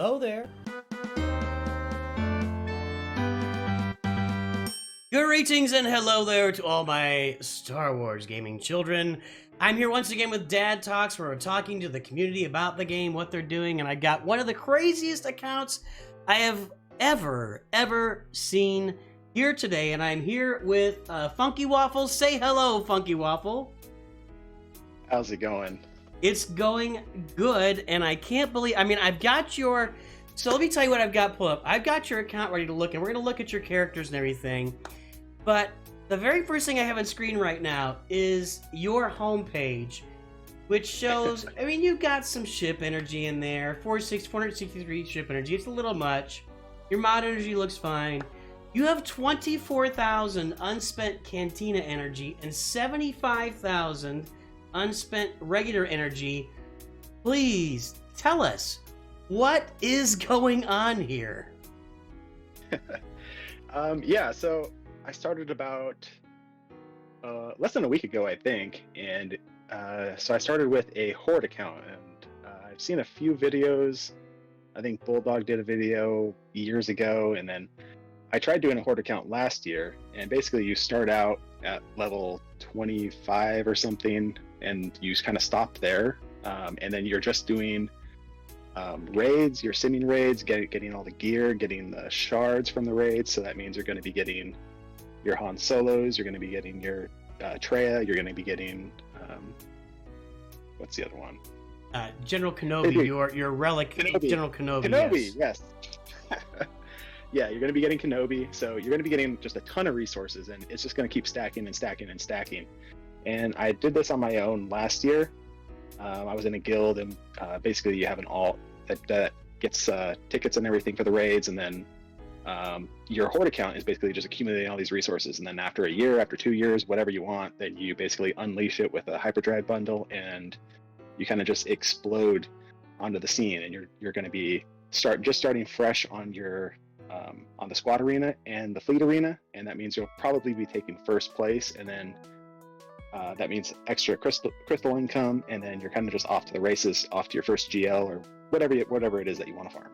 Hello there. Greetings and hello there to all my Star Wars gaming children. I'm here once again with Dad Talks, where we're talking to the community about the game, what they're doing, and I got one of the craziest accounts I have ever seen here today, and I'm here with Funky Waffle. Say hello, Funky Waffle. How's it going? It's going good, and I can't believe, I've got your, so let me tell you what I've got pulled up. I've got your account ready to look, and we're going to look at your characters and everything, but the very first thing I have on screen right now is your homepage, which shows, you've got some ship energy in there, 463 ship energy. It's a little much. Your mod energy looks fine. You have 24,000 unspent Cantina energy and 75,000 unspent regular energy. Please tell us, what is going on here? Yeah, so I started about less than a week ago, I think, and so I started with a Horde account, and I've seen a few videos. I think Bulldog did a video years ago, and then I tried doing a Horde account last year, and basically you start out at level 25 or something, and you kind of stop there, and then you're just doing raids, you're simming raids, getting all the gear, getting the shards from the raids, so that means you're going to be getting your Han Solos, you're going to be getting your Traya, you're going to be getting, what's the other one? General Kenobi, your relic, Kenobi. General Kenobi. Kenobi, yes. Yeah, you're going to be getting Kenobi, so you're going to be getting just a ton of resources, and it's just going to keep stacking and stacking and stacking. And I did this on my own last year. I was in a guild, and basically you have an alt that gets tickets and everything for the raids, and then your Horde account is basically just accumulating all these resources, and then after a year, after 2 years, whatever you want, then you basically unleash it with a hyperdrive bundle, and you kind of just explode onto the scene, and you're going to be starting fresh on your on the squad arena and the fleet arena, and that means you'll probably be taking first place, and then that means extra crystal income, and then you're kind of just off to the races, off to your first GL or whatever it is that you want to farm.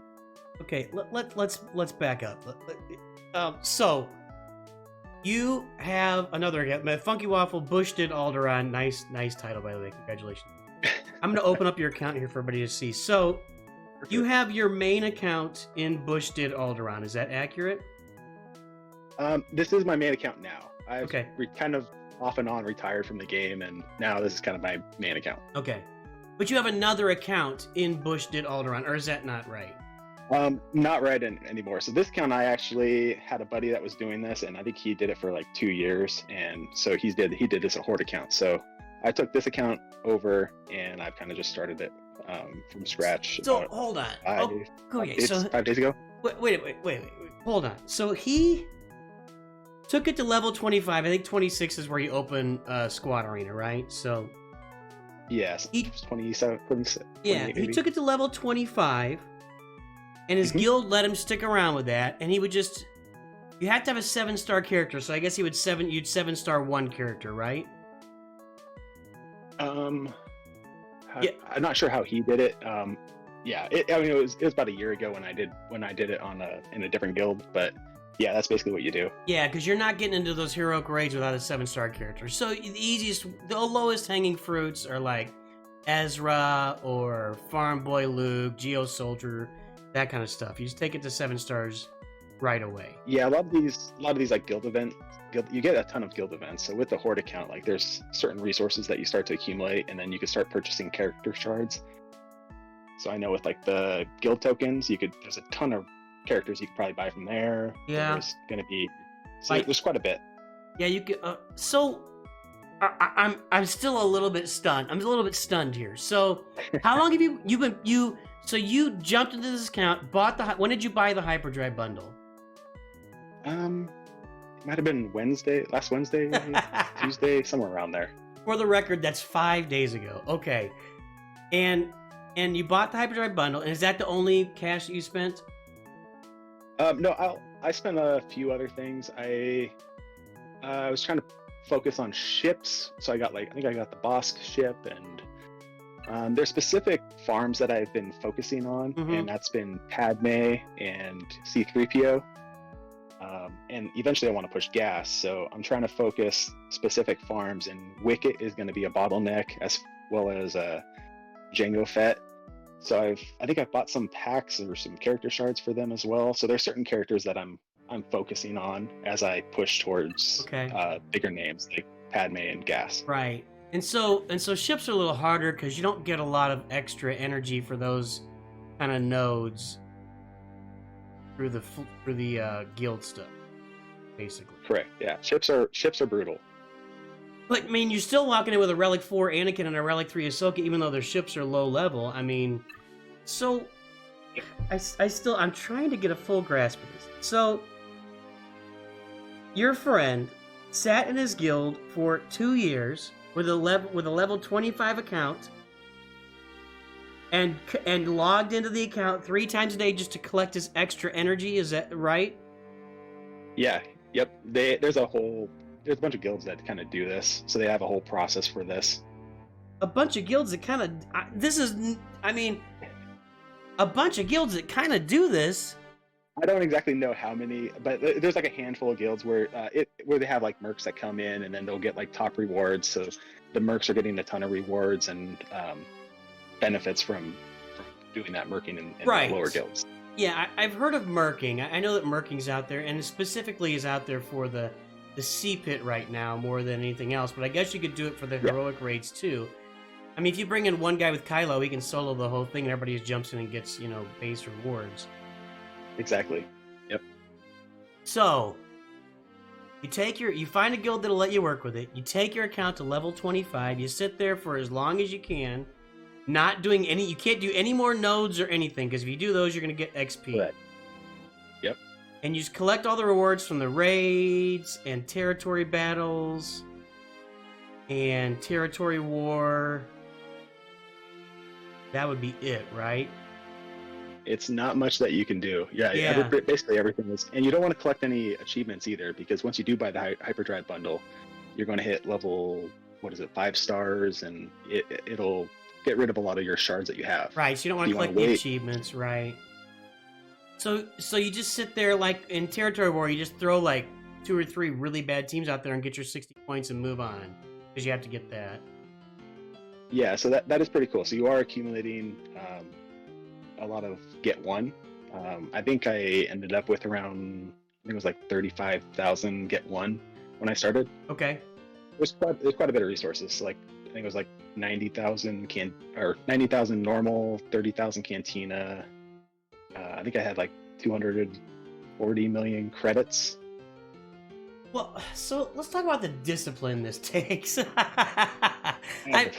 Okay, let's back up. So you have another account, Funky Waffle, Bush did Alderaan. Nice title, by the way. Congratulations. I'm going to open up your account here for everybody to see. So you have your main account in Bush did Alderaan. Is that accurate? This is my main account now. I've okay. Kind of off and on retired from the game, and now this is kind of my main account. Okay, but you have another account in Bush did Alderaan, or is that not right? Not right anymore. So this account, I actually had a buddy that was doing this, and I think he did it for like 2 years, and so he did this a Horde account. So I took this account over, and I've kind of just started it from scratch. So hold on. 5 days ago. Wait. Hold on. So he took it to level 25. I think 26 is where you open Squad Arena, right? So yes, 27. Yeah, he took it to level 25, and his guild let him stick around with that. And he would just, you have to have a 7-star character. So I guess you'd 7-star one character, right? Yeah. I'm not sure how he did it. Yeah, it was about a year ago when I did it in a different guild, but yeah, that's basically what you do. Yeah, because you're not getting into those heroic raids without a 7-star character. So the lowest hanging fruits are like Ezra or Farm Boy Luke, Geo Soldier, that kind of stuff. You just take it to 7 stars right away. Yeah, a lot of these like guild events, you get a ton of guild events. So with the Horde account, like there's certain resources that you start to accumulate, and then you can start purchasing character shards. So I know with like the guild tokens, there's a ton of characters you could probably buy from there. Yeah, there's gonna be there's quite a bit. Yeah, you could. I'm still a little bit stunned. I'm a little bit stunned here. So how long have you so you jumped into this account, when did you buy the hyperdrive bundle? It might have been last Wednesday, Tuesday, somewhere around there. For the record, that's 5 days ago. Okay, and you bought the hyperdrive bundle, and is that the only cash that you spent? No, I spent a few other things. I was trying to focus on ships, so I think I got the Bosk ship, and There's specific farms that I've been focusing on, Mhm. and that's been Padme and C3PO. And eventually I want to push gas, so I'm trying to focus specific farms, and Wicket is going to be a bottleneck as well as Jango Fett. So I think I've bought some packs or some character shards for them as well. So there's certain characters that I'm focusing on as I push towards Okay. bigger names like Padme and Gas. Right. And so ships are a little harder because you don't get a lot of extra energy for those kind of nodes through the guild stuff, basically. Correct. Yeah. Ships are brutal. But I mean, you're still walking in with a Relic 4 Anakin and a Relic 3 Ahsoka, even though their ships are low level. I mean, so I'm trying to get a full grasp of this. So your friend sat in his guild for 2 years with a level 25 account and logged into the account 3 times a day just to collect his extra energy. Is that right? Yeah. Yep. There's a bunch of guilds that kind of do this, so they have a whole process for this. A bunch of guilds that kind of a bunch of guilds that kind of do this. I don't exactly know how many, but there's like a handful of guilds where they have like mercs that come in and then they'll get like top rewards. So the mercs are getting a ton of rewards and benefits from doing that merking in Right. the lower guilds. Yeah, I've heard of merking. I know that merking's out there, and it specifically is out there for the sea pit right now more than anything else. But I guess you could do it for the heroic raids too. I mean, if you bring in one guy with Kylo, he can solo the whole thing, and everybody just jumps in and gets base rewards. Exactly. Yep. So you find a guild that'll let you work with it. You take your account to level 25. You sit there for as long as you can, not doing you can't do any more nodes or anything, because if you do those, you're going to get XP. Correct. Yep. And you just collect all the rewards from the raids and territory battles and territory war. That would be it, right? It's not much that you can do. Yeah. Basically everything is, and you don't want to collect any achievements either, because once you do buy the hyperdrive bundle, you're going to hit level 5 stars, and it'll get rid of a lot of your shards that you have. Right. So you don't want to collect the achievements, right? So you just sit there like in territory war. You just throw like 2 or 3 really bad teams out there and get your 60 points and move on, because you have to get that. Yeah. So that is pretty cool. So you are accumulating a lot of get one. I think I ended up with around, I think it was like 35,000 get one when I started. Okay. There's quite a bit of resources. So like I think it was like 90,000 normal, 30,000 cantina. I think I had like 240 million credits. Well, so let's talk about the discipline this takes. Yeah, I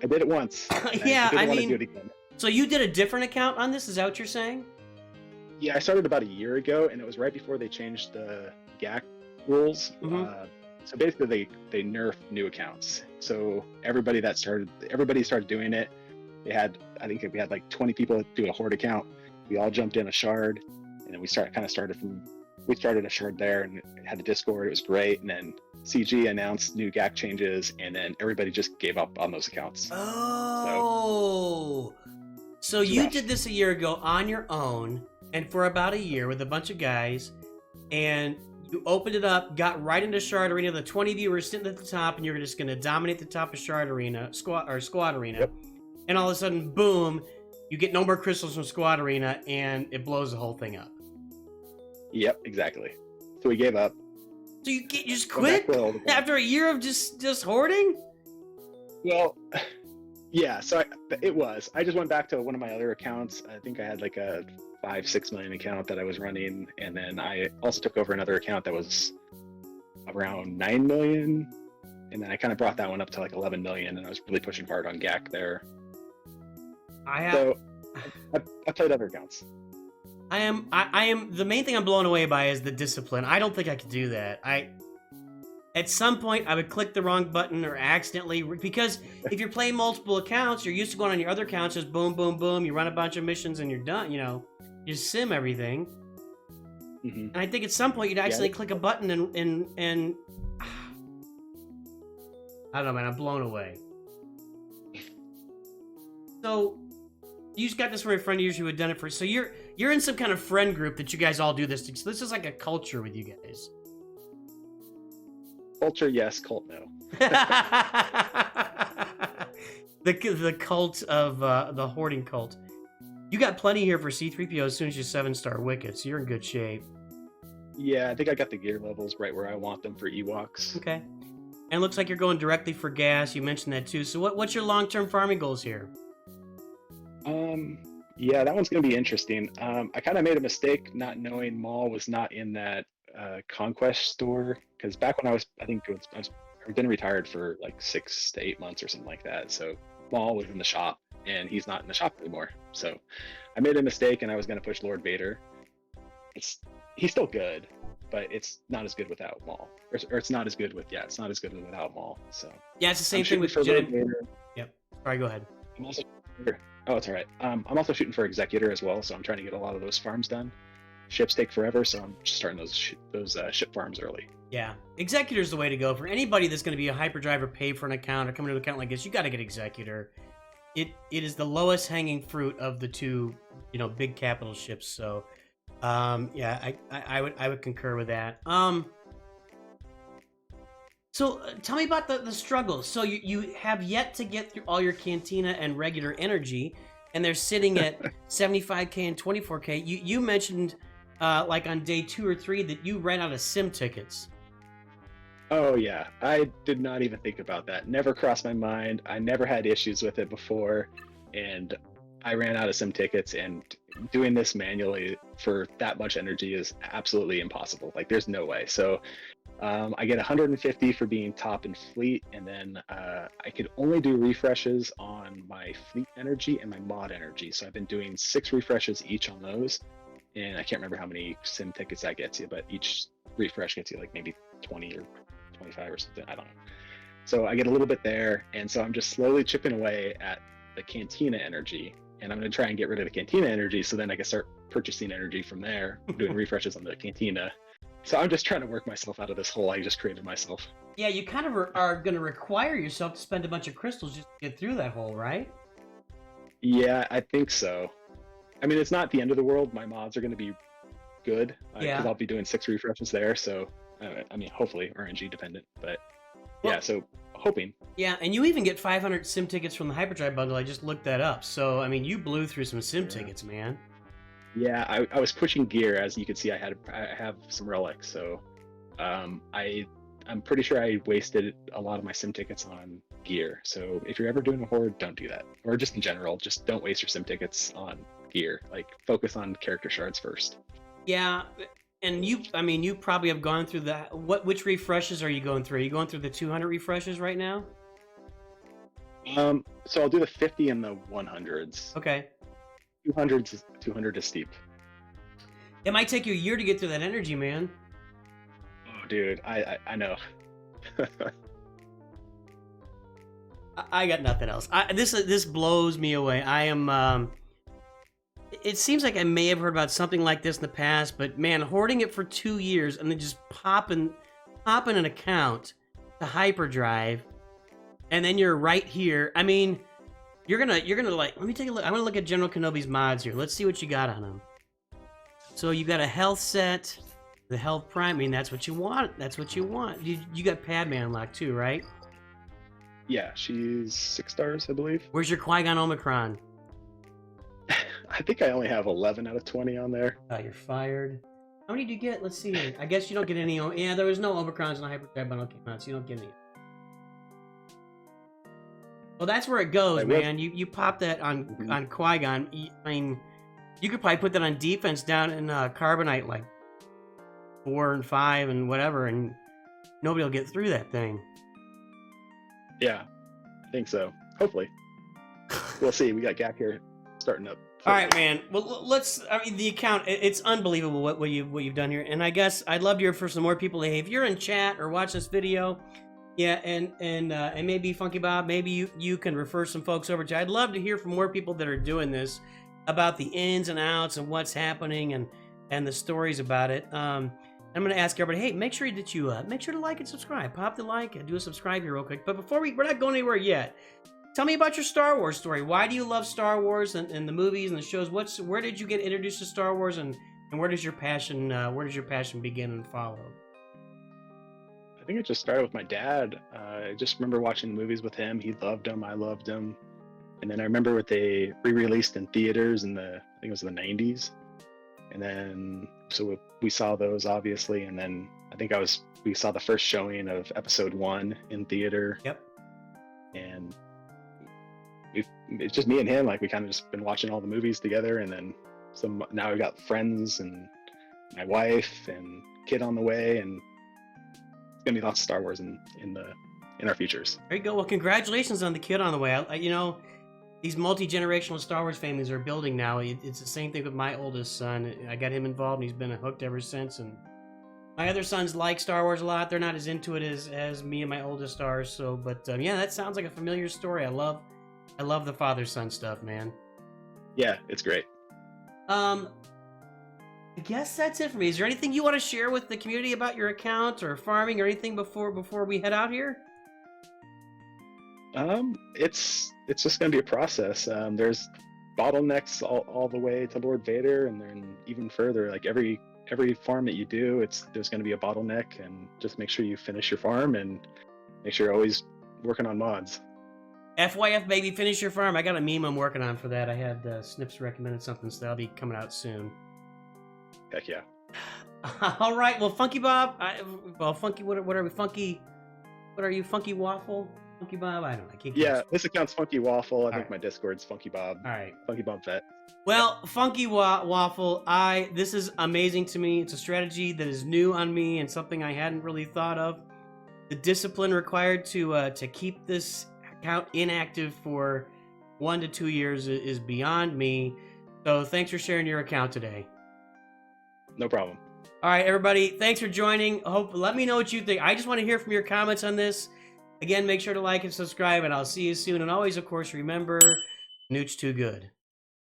did it once. Yeah, I mean, do it again. So you did a different account on this? Is that what you're saying? Yeah, I started about a year ago, and it was right before they changed the GAC rules. Mm-hmm. So basically, they nerfed new accounts. So everybody started doing it. I think we had like 20 people do a horde account. We all jumped in a shard, and then we started a shard there, and it had a Discord. It was great, and then CG announced new GAC changes, and then everybody just gave up on those accounts. Oh, so you did this a year ago on your own, and for about a year with a bunch of guys, and you opened it up, got right into Shard Arena. The 20 of you were sitting at the top, and you were just going to dominate the top of Shard Arena, Squad Arena. Yep. And all of a sudden, boom, you get no more crystals from Squad Arena, and it blows the whole thing up. Yep, exactly. So we gave up. So you just quit after a year of just hoarding? Well, yeah. So I just went back to one of my other accounts. I think I had like a 5-6 million account that I was running, and then I also took over another account that was around 9 million, and then I kind of brought that one up to like 11 million, and I was really pushing hard on GAC there. So I played other accounts. I am the main thing I'm blown away by is the discipline. I don't think I could do that. At some point I would click the wrong button or accidentally, because if you're playing multiple accounts, you're used to going on your other accounts, just boom, boom, boom, you run a bunch of missions and you're done, you sim everything. Mm-hmm. And I think at some point you'd accidentally click a button and I don't know, man, I'm blown away. So you just got this from a friend of yours who had done it for. So you're in some kind of friend group that you guys all do this. So this is like a culture with you guys. Culture, yes. Cult, no. the cult of the hoarding cult. You got plenty here for C-3PO as soon as you 7-star Wicket, so you're in good shape. Yeah, I think I got the gear levels right where I want them for Ewoks. Okay. And it looks like you're going directly for gas. You mentioned that too. So what's your long-term farming goals here? Yeah, that one's gonna be interesting. I kind of made a mistake not knowing Maul was not in that Conquest store, because back when I've been retired for like 6 to 8 months or something like that. So Maul was in the shop, and he's not in the shop anymore. So I made a mistake, and I was gonna push Lord Vader. He's still good, but it's not as good without Maul, or it's not as good without Maul. So Yeah, it's the same I'm thing with shooting for Lord Jedi. Vader. Yep. Sorry, go ahead. I'm also oh, it's all right. I'm also shooting for Executor as well, so I'm trying to get a lot of those farms done. Ships take forever, so I'm just starting those ship farms early. Yeah, Executor's the way to go for anybody that's going to be a hyperdrive or pay for an account or come into an account like this. You got to get Executor. It is the lowest hanging fruit of the two, big capital ships. So, yeah, I would concur with that. So tell me about the struggles. So you have yet to get through all your Cantina and regular energy, and they're sitting at 75K and 24K. You mentioned like on day 2 or 3 that you ran out of sim tickets. Oh yeah, I did not even think about that. Never crossed my mind. I never had issues with it before, and I ran out of sim tickets, and doing this manually for that much energy is absolutely impossible. Like, there's no way. So I get 150 for being top in fleet, and then I could only do refreshes on my fleet energy and my mod energy. So I've been doing 6 refreshes each on those, and I can't remember how many sim tickets that gets you, but each refresh gets you like maybe 20 or 25 or something. I don't know. So I get a little bit there, and so I'm just slowly chipping away at the Cantina energy, and I'm going to try and get rid of the Cantina energy so then I can start purchasing energy from there, doing refreshes on the Cantina. So I'm just trying to work myself out of this hole I just created myself. Yeah, you kind of are going to require yourself to spend a bunch of crystals just to get through that hole, right? Yeah, I think so. I mean, it's not the end of the world. My mods are going to be good because I'll be doing 6 refreshes there. So, I mean, hopefully RNG dependent, but yeah, so hoping. Yeah, and you even get 500 sim tickets from the Hyperdrive bundle. I just looked that up. So, I mean, you blew through some sim tickets, man. Yeah, I was pushing gear. As you can see, I have some relics, so I'm pretty sure I wasted a lot of my sim tickets on gear. So if you're ever doing a horde, don't do that. Or just in general, just don't waste your sim tickets on gear. Like, focus on character shards first. Yeah, and you probably have gone through which refreshes are you going through? Are you going through the 200 refreshes right now? So I'll do the 50 and the 100s. Okay. 200 is steep. It might take you a year to get through that energy, man. Oh, dude, I know. I got nothing else. This blows me away. I am. It seems like I may have heard about something like this in the past, but man, hoarding it for 2 years and then just popping an account to Hyperdrive, and then you're right here. I mean, you're gonna like. Let me take a look. I'm gonna look at General Kenobi's mods here. Let's see what you got on him. So you got a health set, the health prime. I mean, that's what you want. That's what you want. You got Padme unlocked too, right? Yeah, she's 6 stars, I believe. Where's your Qui-Gon Omicron? I think I only have 11 out of 20 on there. You're fired. How many do you get? Let's see here. I guess you don't get any. Yeah, there was no Omicrons in the Hyperdrive bundle came out, so you don't get any. Well, that's where it goes, man. You pop that on Qui-Gon. I mean, you could probably put that on defense down in Carbonite, like 4 and 5 and whatever, and nobody will get through that thing. Yeah, I think so. Hopefully. We'll see. We got Gak here starting up. All right, man. Well, let's. I mean, the account. It's unbelievable what you've done here, and I guess I'd love to hear from some more people. Hey, if you're in chat or watch this video, yeah, and maybe Funky Bob, maybe you can refer some folks over to. I'd love to hear from more people that are doing this about the ins and outs and what's happening and the stories about it. I'm going to ask everybody, hey, make sure that you make sure to like and subscribe. Pop the like and do a subscribe here real quick. But before we're not going anywhere yet. tell me about your Star Wars story. Why do you love Star Wars and the movies and the shows? Where did you get introduced to Star Wars, and where does your passion begin and follow? I think it just started with my dad. I just remember watching the movies with him. He loved them. I loved them. And then I remember what they re-released in theaters in I think it was the 90s. And then, so we saw those obviously. And then I think we saw the first showing of episode 1 in theater. Yep. And it's just me and him. Like, we kind of just been watching all the movies together. And then now we've got friends and my wife and kid on the way. And it's going to be lots of Star Wars in our futures. There you go. Well, congratulations on the kid on the way. These multi-generational Star Wars families are building now. It's the same thing with my oldest son. I got him involved, and he's been hooked ever since. And my other sons like Star Wars a lot. They're not as into it as me and my oldest are. So, but yeah, that sounds like a familiar story. I love the father-son stuff, man. Yeah, it's great. I guess that's it for me. Is there anything you want to share with the community about your account or farming or anything before we head out here? It's just going to be a process. There's bottlenecks all the way to Lord Vader, and then even further. Like every farm that you do, there's going to be a bottleneck, and just make sure you finish your farm and make sure you're always working on mods. FYF, baby, finish your farm. I got a meme I'm working on for that. I had Snips recommended something, so that'll be coming out soon. Heck yeah. All right. Well, Funky Bob. Funky. What are we? Funky. What are you? Funky Waffle. Funky Bob. I don't know. I can't. Yeah, this account's Funky Waffle. I think right. My Discord's Funky Bob. All right. Funky Bob Vet. Well, Funky Waffle. This is amazing to me. It's a strategy that is new on me and something I hadn't really thought of. The discipline required to keep this account inactive for 1 to 2 years is beyond me. So thanks for sharing your account today. No problem. All right, everybody. Thanks for joining. Let me know what you think. I just want to hear from your comments on this. Again, make sure to like and subscribe, and I'll see you soon. And always, of course, remember, Nooch too good.